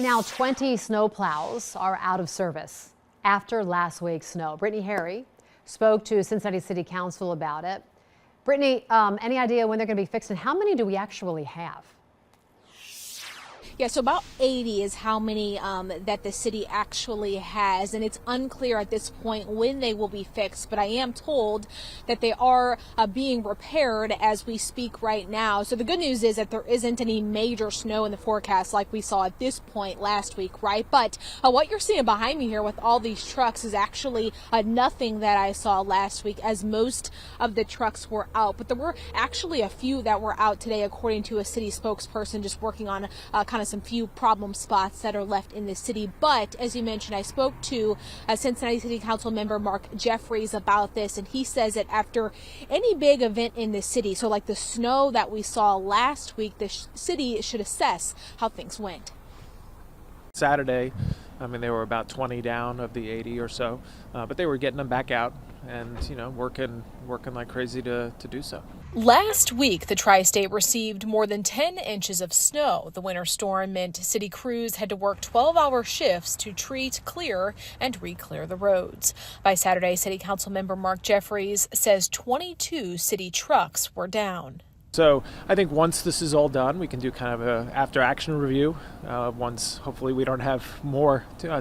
Now 20 snow plows are out of service after last week's snow. Brittany Harry spoke to Cincinnati City Council about it. Brittany, any idea when they're going to be fixed, and how many do we actually have? Yeah, so about 80 is how many that the city actually has, and it's unclear at this point when they will be fixed, but I am told that they are being repaired as we speak right now. So the good news is that there isn't any major snow in the forecast like we saw at this point last week, right? But what you're seeing behind me here with all these trucks is actually nothing that I saw last week, as most of the trucks were out. But there were actually a few that were out today, according to a city spokesperson, just working on kind of some few problem spots that are left in the city. But as you mentioned, I spoke to Cincinnati City Council member Mark Jeffries about this, and he says that after any big event in the city, so like the snow that we saw last week, the city should assess how things went. Saturday, I mean, they were about 20 down of the 80 or so, but they were getting them back out and, working like crazy to do so. Last week, the tri-state received more than 10 inches of snow. The winter storm meant city crews had to work 12-hour shifts to treat, clear, and re-clear the roads. By Saturday, City Council member Mark Jeffries says 22 city trucks were down. So I think once this is all done, we can do kind of a after-action review. Once, hopefully, we don't have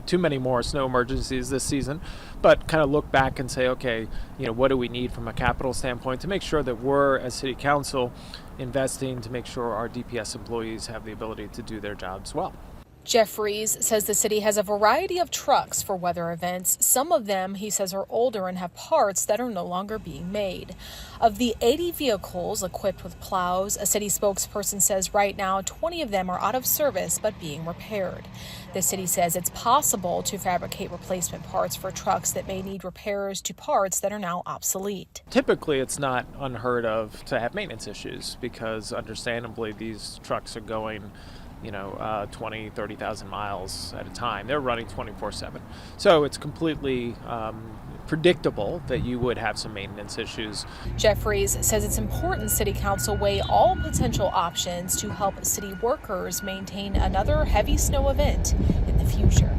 too many more snow emergencies this season, but kind of look back and say, okay, what do we need from a capital standpoint to make sure that we're, as City Council, investing to make sure our DPS employees have the ability to do their jobs well. Jeffries says the city has a variety of trucks for weather events. Some of them, he says, are older and have parts that are no longer being made. Of the 80 vehicles equipped with plows, a city spokesperson says right now 20 of them are out of service but being repaired. The city says it's possible to fabricate replacement parts for trucks that may need repairs to parts that are now obsolete. Typically, it's not unheard of to have maintenance issues because, understandably, these trucks are going 20, 30,000 miles at a time. They're running 24/7. So it's completely predictable that you would have some maintenance issues. Jeffries says it's important City Council weigh all potential options to help city workers maintain another heavy snow event in the future.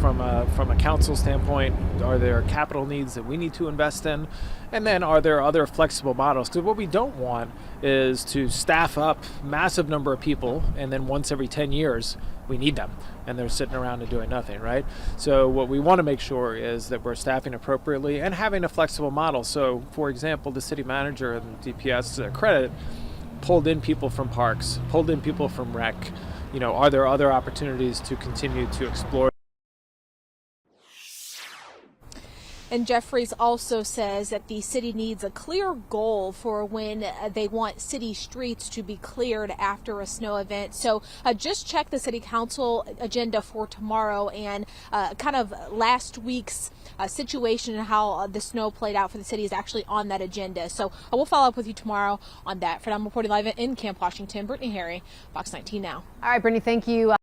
From a council standpoint, are there capital needs that we need to invest in? And then are there other flexible models? Because what we don't want is to staff up massive number of people and then once every 10 years we need them and they're sitting around and doing nothing, right? So what we want to make sure is that we're staffing appropriately and having a flexible model. So for example, the city manager and DPS credit pulled in people from parks, pulled in people from rec. Are there other opportunities to continue to explore? And Jeffries also says that the city needs a clear goal for when they want city streets to be cleared after a snow event. So just check the City Council agenda for tomorrow and kind of last week's situation and how the snow played out for the city is actually on that agenda. So we'll follow up with you tomorrow on that. For now, I'm reporting live in Camp Washington. Brittany Harry, Fox 19 Now. All right, Brittany, thank you.